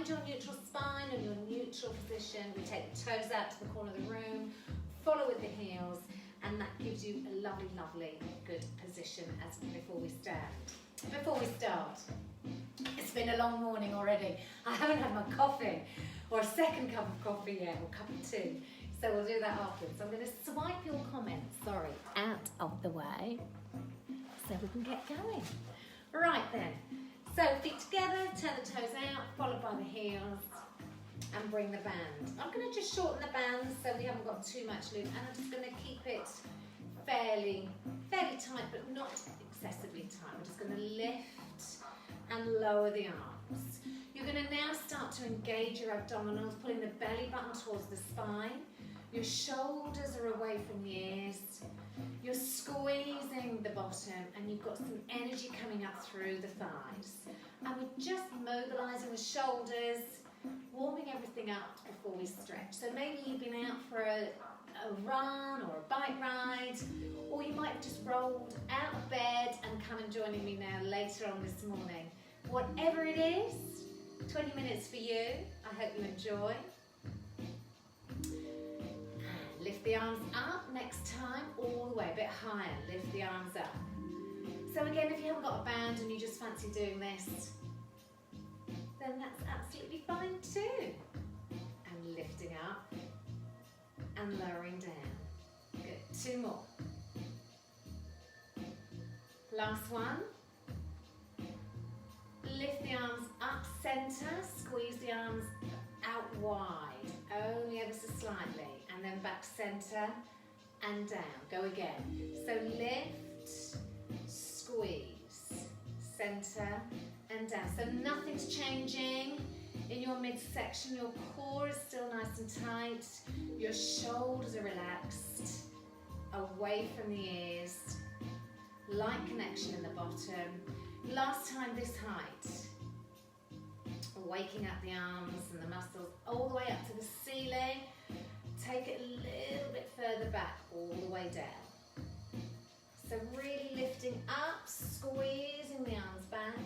find your neutral spine and your neutral position. We take the toes out to the corner of the room, follow with the heels, and that gives you a lovely, lovely, good position as before we stand. Before we start, it's been a long morning already. I haven't had my coffee, or a second cup of coffee yet, or cup of tea. So we'll do that afterwards. So I'm going to swipe your comments, out of the way, so we can get going. Right then, so feet together, turn the toes out, followed by the heels, and bring the band. I'm going to just shorten the band so we haven't got too much loop, and I'm just going to keep it fairly tight, but not excessively tight. We're just going to lift and lower the arms. You're going to now start to engage your abdominals, pulling the belly button towards the spine. Your shoulders are away from the ears. You're squeezing the bottom, and you've got some energy coming up through the thighs. And we're just mobilizing the shoulders, warming everything up before we stretch. So maybe you've been out for a run or a bike ride, or you might have just rolled out of bed and come and joining me now later on this morning. Whatever it is, 20 minutes for you. I hope you enjoy. Lift the arms up next time, all the way, a bit higher. Lift the arms up. So again, if you haven't got a band and you just fancy doing this, then that's absolutely fine too. And lifting up and lowering down. Good, 2 more. Last one. Lift the arms up center, squeeze the arms out wide, only ever so slightly, and then back center and down. Go again. So lift, squeeze, center and down. So nothing's changing in your midsection. Your core is still nice and tight. Your shoulders are relaxed, away from the ears. Light connection in the bottom. Last time this height. Waking up the arms and the muscles all the way up to the ceiling. Take it a little bit further back, all the way down. So really lifting up, squeezing the arms back,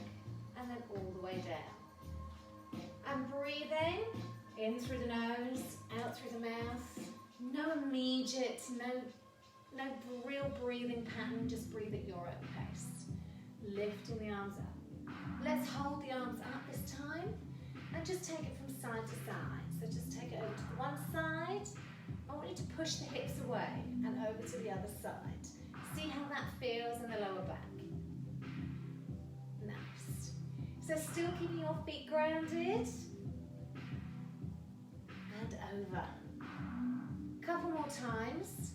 and then all the way down. And breathing in through the nose, out through the mouth. No immediate, no real breathing pattern, just breathe at your own pace. Lifting the arms up. Let's hold the arms up this time and just take it from side to side. So just take it over to the one side. I want you to push the hips away and over to the other side. See how that feels in the lower back. Nice. So still keeping your feet grounded. And over. Couple more times.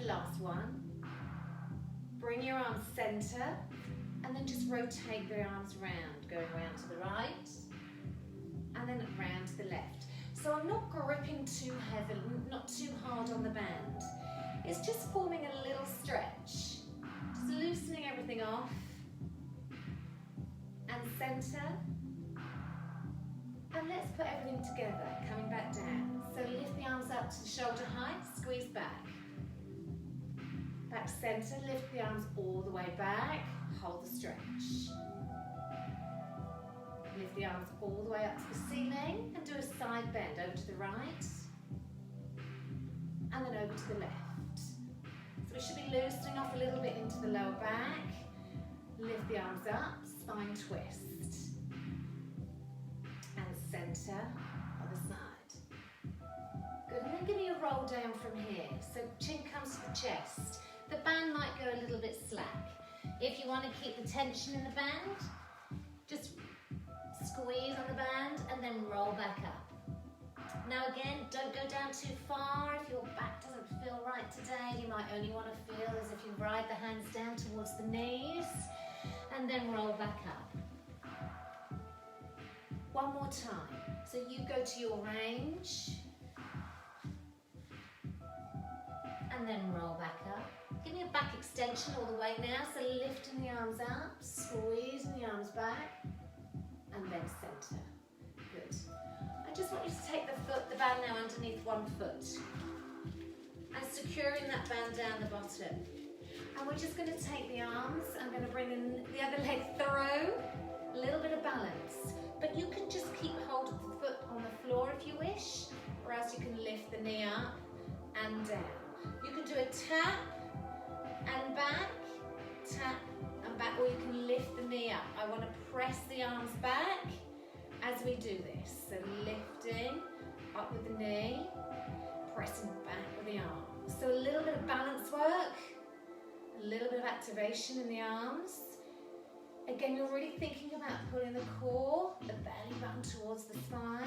Last one. Bring your arms center. And then just rotate the arms round, going round to the right, and then round to the left. So I'm not gripping too heavily, not too hard on the band. It's just forming a little stretch, just loosening everything off, and center. And let's put everything together, coming back down. So lift the arms up to the shoulder height, squeeze back. Back center, lift the arms all the way back. Hold the stretch. Lift the arms all the way up to the ceiling and do a side bend over to the right and then over to the left. So we should be loosening off a little bit into the lower back. Lift the arms up, spine twist. And center, other side. Good, and then give me a roll down from here. So chin comes to the chest. The band might go a little bit slack. If you want to keep the tension in the band, just squeeze on the band and then roll back up. Now again, don't go down too far. If your back doesn't feel right today, you might only want to feel as if you ride the hands down towards the knees and then roll back up. One more time. So you go to your range and then roll back up. Give me a back extension all the way now, so lifting the arms up, squeezing the arms back, and then center. Good. I just want you to take the band now underneath one foot, and securing that band down the bottom. And we're just going to take the arms, I'm going to bring in the other leg through, a little bit of balance. But you I want to press the arms back as we do this. So lifting up with the knee, pressing back with the arms. So a little bit of balance work, a little bit of activation in the arms. Again, you're really thinking about pulling the core, the belly button towards the spine,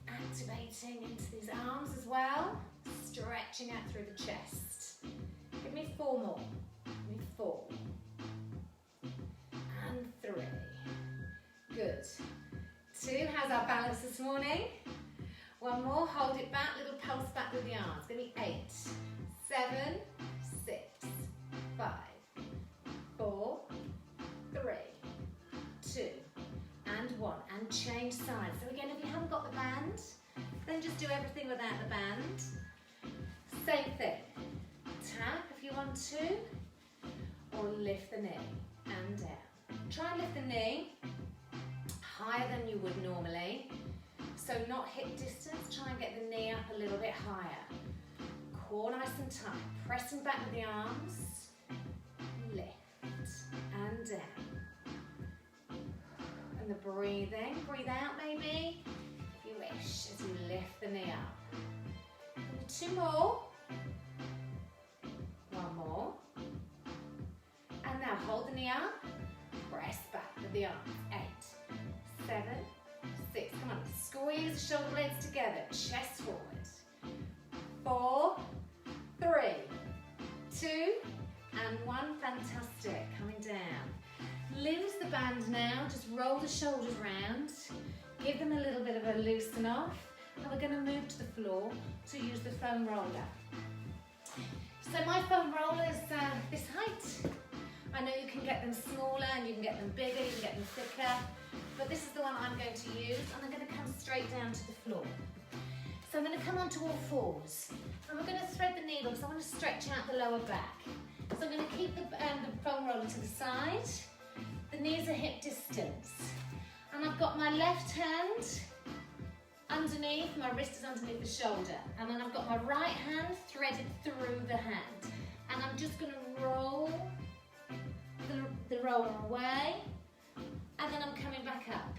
activating into these arms as well, stretching out through the chest. Give me 4 more. Give me 4. And 3. Good. 2, how's our balance this morning? 1 more, hold it back, little pulse back with the arms. Give me 8, 7, 6, 5, 4, 3, 2, and 1. And change sides. So again, if you haven't got the band, then just do everything without the band. Same thing. Tap if you want to, or lift the knee and down. Try and lift the knee higher than you would normally. So not hip distance, try and get the knee up a little bit higher. Core nice and tight, pressing back with the arms, lift and down. And the breathing, breathe out maybe, if you wish, as you lift the knee up. And 2 more. 1 more. And now hold the knee up, press back with the arms. 8, 7, 6, come on, squeeze the shoulder blades together, chest forward. 4, 3, 2, and 1, fantastic, coming down. Lose the band now, just roll the shoulders round, give them a little bit of a loosen off, and we're going to move to the floor to use the foam roller. So my foam roller is this height. I know you can get them smaller and you can get them bigger, you can get them thicker, but this is the one I'm going to use, and I'm going to come straight down to the floor. So I'm going to come onto all 4s, and we're going to thread the needle because I want to stretch out the lower back. So I'm going to keep the foam roller to the side, the knees are hip distance, and I've got my left hand underneath, my wrist is underneath the shoulder, and then I've got my right hand threaded through the hand, and I'm just going to roll the roller away, and then I'm coming back up.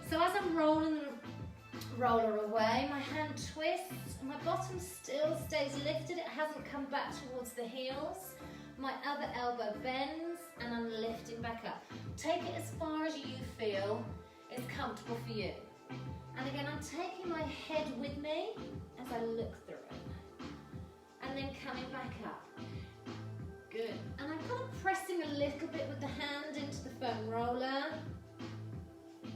So as I'm rolling the roller away, my hand twists, and my bottom still stays lifted, it hasn't come back towards the heels. My other elbow bends, and I'm lifting back up. Take it as far as you feel is comfortable for you. And again, I'm taking my head with me as I look through it, and then coming back up. Good. And I'm kind of pressing a little bit with the hand into the foam roller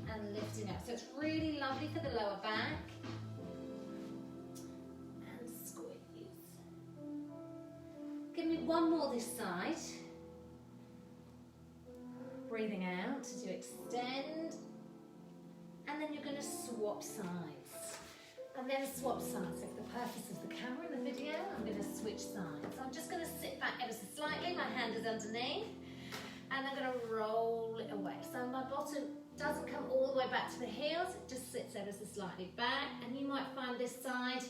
and lifting up. So it's really lovely for the lower back. And squeeze. Give me 1 more this side. Breathing out as you extend. And then you're going to swap sides. And then swap sides. So for the purpose of the camera and the video, I'm going to switch sides. So I'm just going to sit back ever so slightly. My hand is underneath. And I'm going to roll it away. So my bottom doesn't come all the way back to the heels. It just sits ever so slightly back. And you might find this side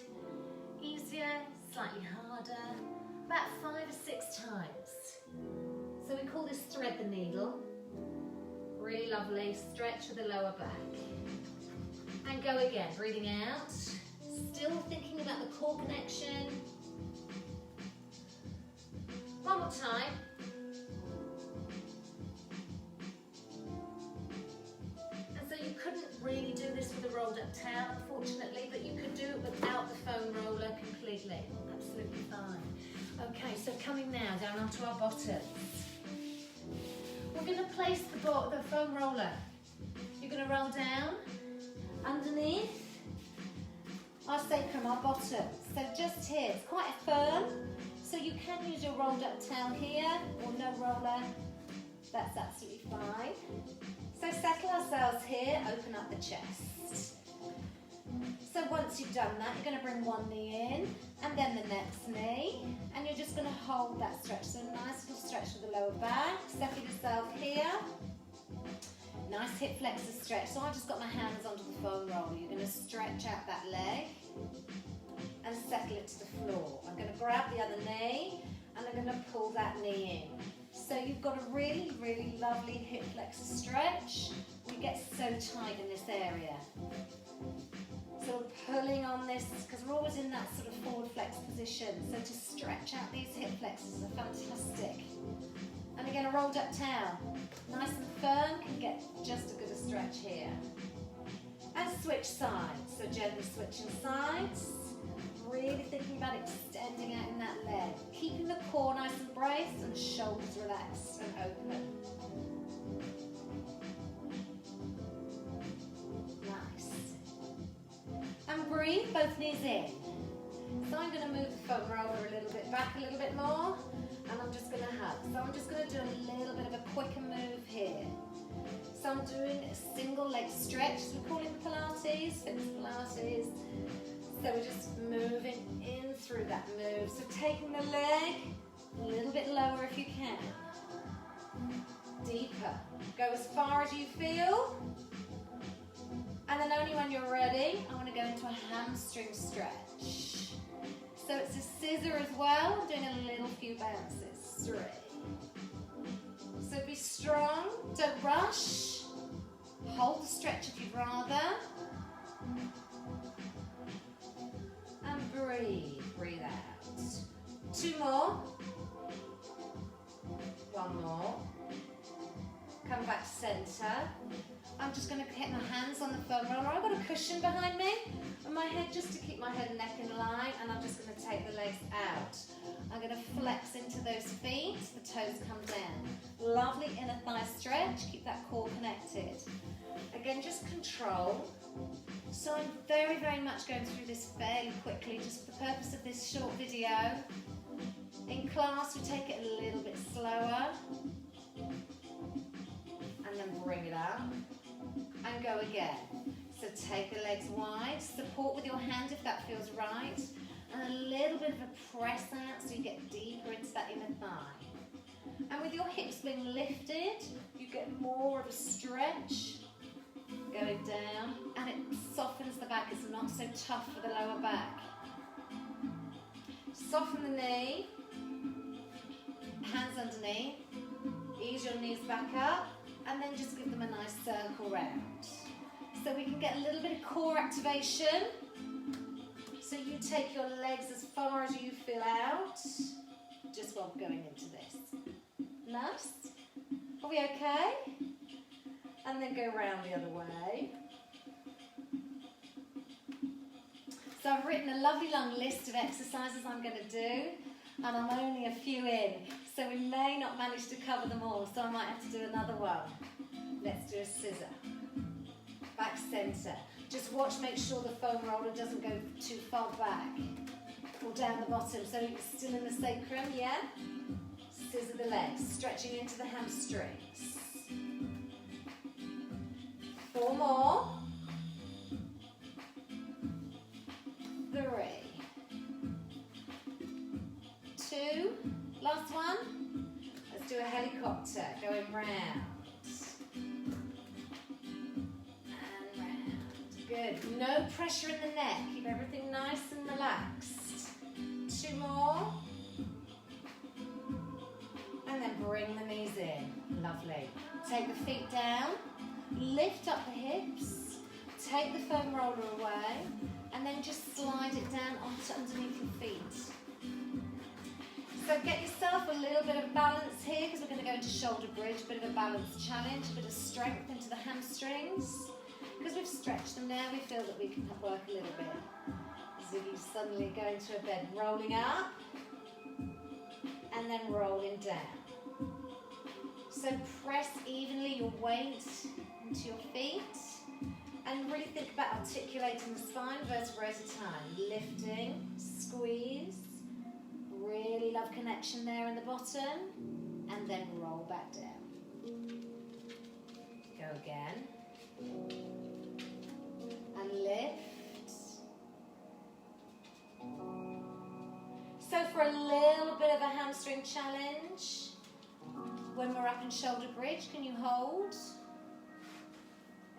easier, slightly harder. About 5 or 6 times. So we call this thread the needle. Really lovely. Stretch with the lower back. And go again, breathing out, still thinking about the core connection. 1 more time. And so you couldn't really do this with a rolled up towel, unfortunately, but you could do it without the foam roller completely. Absolutely fine. Okay, so coming now down onto our bottoms. We're going to place the foam roller. You're going to roll down underneath our sacrum, our bottom. So just here, it's quite firm, so you can use your rolled up towel here or no roller, that's absolutely fine. So settle ourselves here, open up the chest. So once you've done that, you're going to bring 1 knee in and then the next knee, and you're just going to hold that stretch. So a nice little stretch for the lower back, settle yourself here. Nice hip flexor stretch. So I've just got my hands onto the foam roller. You're going to stretch out that leg and settle it to the floor. I'm going to grab the other knee and I'm going to pull that knee in. So you've got a really, really lovely hip flexor stretch. We get so tight in this area. So we're pulling on this, because we're always in that sort of forward flex position. So to stretch out these hip flexors are fantastic. And again, a rolled up towel. Nice and firm, can get just as good a stretch here. And switch sides, so gently switching sides. Really thinking about extending out in that leg. Keeping the core nice and braced and shoulders relaxed and open. Nice. And breathe, both knees in. So I'm going to move the foam roller a little bit back a little bit more, and I'm just going to hug. So I'm just going to do a little bit of a quicker move here. So I'm doing a single leg stretch, so we call it Pilates, fitness Pilates. So we're just moving in through that move. So taking the leg a little bit lower if you can. Deeper. Go as far as you feel. And then only when you're ready, I want to go into a hamstring stretch. So it's a scissor as well, doing a little few bounces. 3. So be strong, don't rush. Hold the stretch if you'd rather. And breathe, breathe out. 2 more. 1 more. Come back to center. I'm just going to hit my hands on the foam roller. I've got a cushion behind me and my head, just to keep my head and neck in line, and I'm just going to take the legs out. I'm going to flex into those feet, the toes come down. Lovely inner thigh stretch, keep that core connected. Again, just control. So I'm very, very much going through this fairly quickly, just for the purpose of this short video. In class, we take it a little bit slower. And then bring it up. And go again. So take the legs wide, support with your hand if that feels right, and a little bit of a press out so you get deeper into that inner thigh. And with your hips being lifted, you get more of a stretch going down, and it softens the back. It's not so tough for the lower back. Soften the knee, hands underneath, ease your knees back up, and then just give them a nice circle round. So we can get a little bit of core activation. So you take your legs as far as you feel out, just while going into this. Nice. Are we okay? And then go round the other way. So I've written a lovely long list of exercises I'm going to do, and I'm only a few in, so we may not manage to cover them all, so I might have to do another one. Let's do a scissor. Back center. Just watch, make sure the foam roller doesn't go too far back or down the bottom, so it's still in the sacrum, yeah? Scissor the legs, stretching into the hamstrings. 4 more. 3. 2. Last one. Let's do a helicopter, going round. And round. Good. No pressure in the neck. Keep everything nice and relaxed. 2 more. And then bring the knees in. Lovely. Take the feet down. Lift up the hips. Take the foam roller away. And then just slide it down onto underneath your feet. So get yourself a little bit of balance here, because we're going to go into shoulder bridge, a bit of a balance challenge, a bit of strength into the hamstrings. Because we've stretched them now, we feel that we can work a little bit. As if you suddenly go into a bed, rolling up, and then rolling down. So press evenly your weight into your feet, and really think about articulating the spine, vertebra at a time. Lifting, squeeze. Really love connection there in the bottom, and then roll back down. Go again. And lift. So for a little bit of a hamstring challenge, when we're up in shoulder bridge, can you hold?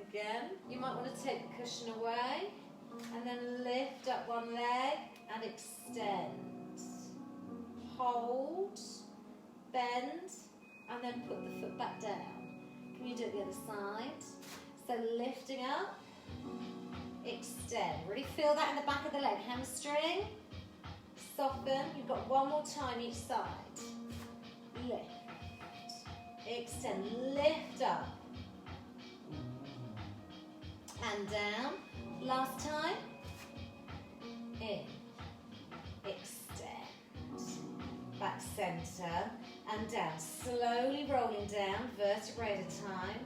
Again, you might want to take the cushion away, and then lift up one leg and extend. Hold, bend, and then put the foot back down. Can you do it the other side? So lifting up, extend. Really feel that in the back of the leg, hamstring. Soften. You've got one more time each side. Lift, extend, lift up, and down. Last time. In, extend, back center, and down. Slowly rolling down, vertebrae at a time.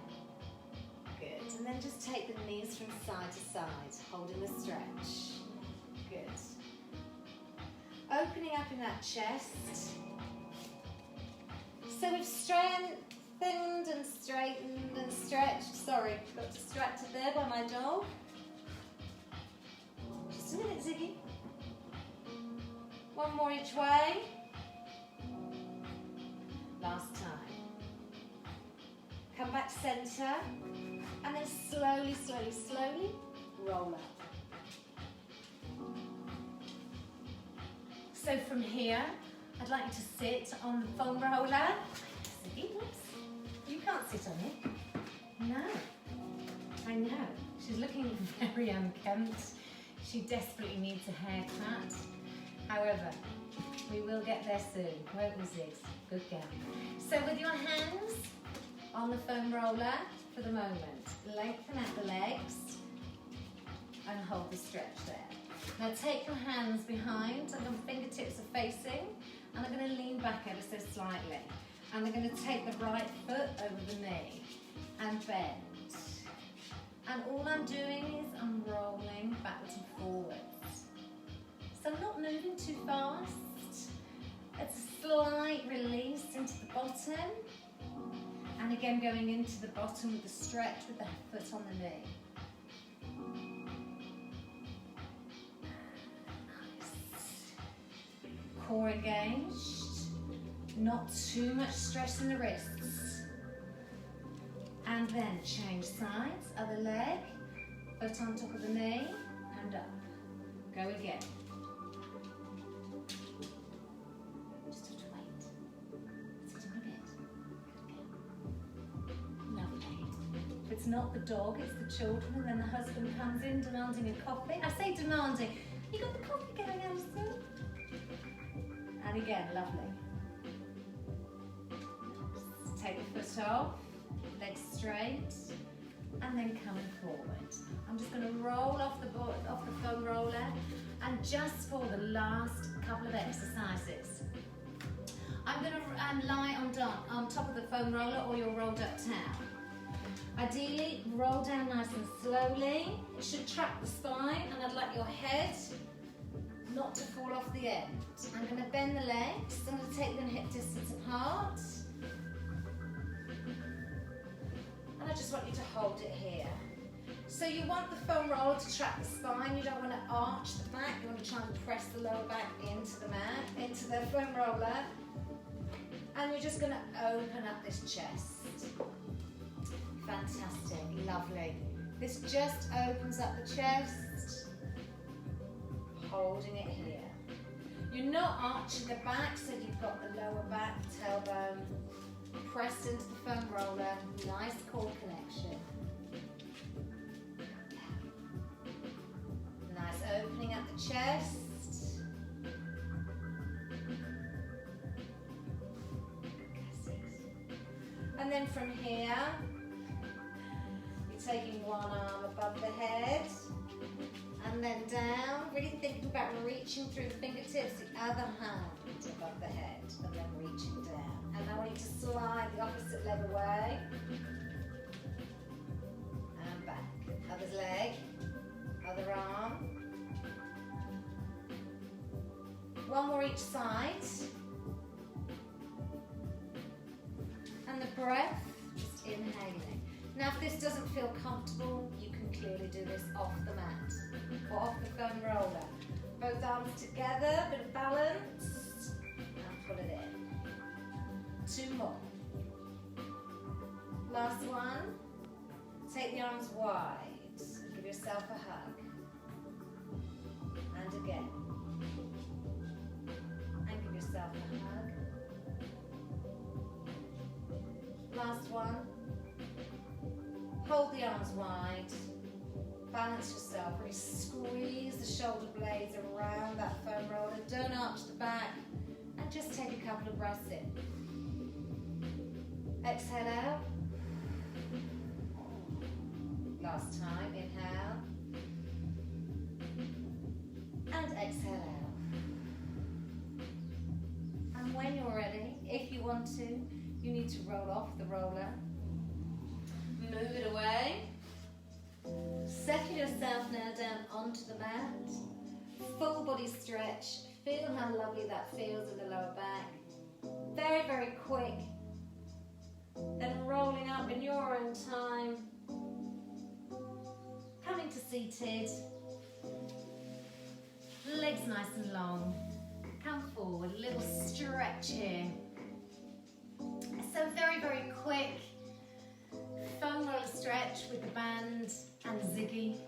Good. And then just take the knees from side to side, holding the stretch. Good. Opening up in that chest. So we've strengthened and straightened and stretched. Sorry, got distracted there by my dog. Just a minute, Ziggy. One more each way. Last time. Come back center, and then slowly, slowly, slowly roll up. So from here, I'd like you to sit on the foam roller. Ziggy, whoops. You can't sit on it. No. I know. She's looking very unkempt. She desperately needs a haircut. However, we will get there soon, won't we, Ziggs? Good girl. So with your hands on the foam roller for the moment, lengthen out the legs and hold the stretch there. Now take your hands behind and your fingertips are facing, and I'm going to lean back ever so slightly. And I'm going to take the right foot over the knee and bend. And all I'm doing is I'm rolling backwards and forwards. So I'm not moving too fast. It's a slight release into the bottom. And again going into the bottom with the stretch with the foot on the knee. Nice. Core engaged. Not too much stress in the wrists. And then change sides, other leg, foot on top of the knee, and up. Go again. Just have to wait. Sit on a bit. Lovely. If it's not the dog, it's the children, and then the husband comes in demanding a coffee. I say demanding. You got the coffee going, Alison? And again, lovely. Take the foot off. Legs straight, and then coming forward. I'm just going to roll off the foam roller, and just for the last couple of exercises, I'm going to lie on top of the foam roller or your rolled up towel. Ideally, roll down nice and slowly. It should track the spine, and I'd like your head not to fall off the end. I'm going to bend the legs. I'm going to take them hip distance apart. And I just want you to hold it here. So you want the foam roller to track the spine. You don't want to arch the back. You want to try and press the lower back into the mat, into the foam roller. And you're just going to open up this chest. Fantastic, lovely. This just opens up the chest, holding it here. You're not arching the back, so you've got the lower back, tailbone, pressed into the foam roller, nice core connection. Nice opening up the chest. And then from here, you're taking one arm above the head, and then down, really thinking about reaching through the fingertips, the other hand above the head, and then reaching down. And I want you to slide the opposite leg away. And back. Other leg, other arm. One more each side. And the breath, just inhaling. Now if this doesn't feel comfortable, you can clearly do this off the mat or off the foam roller. Both arms together, bit of balance, and pull it in. 2 more. Last one. Take the arms wide. Give yourself a hug. And again. And give yourself a hug. Last one. Hold the arms wide. Balance yourself. Really squeeze the shoulder blades around that foam roller. Don't arch the back. And just take a couple of breaths in. Exhale out. Last time. Inhale. And exhale out. And when you're ready, if you want to, you need to roll off the roller. Move it away. Settle yourself now down onto the mat. Full body stretch. Feel how lovely that feels in the lower back. Very, very quick. Then rolling up in your own time. Coming to seated. Legs nice and long. Come forward, a little stretch here. So very, very quick. Foam roller stretch with the band and Ziggy.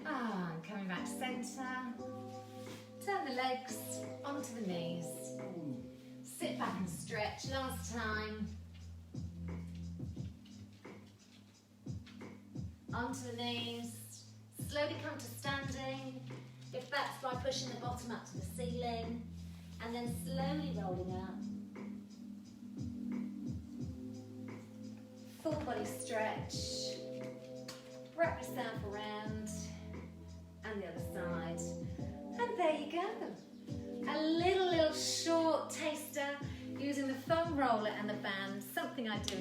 And coming back to centre. Turn the legs onto the knees. Sit back and stretch. Last time. Onto the knees. Slowly come to standing. If that's by pushing the bottom up to the ceiling. And then slowly rolling up. Full body stretch. Wrap yourself around. And the other side. And there you go. A little short taster using the foam roller and the band. Something I do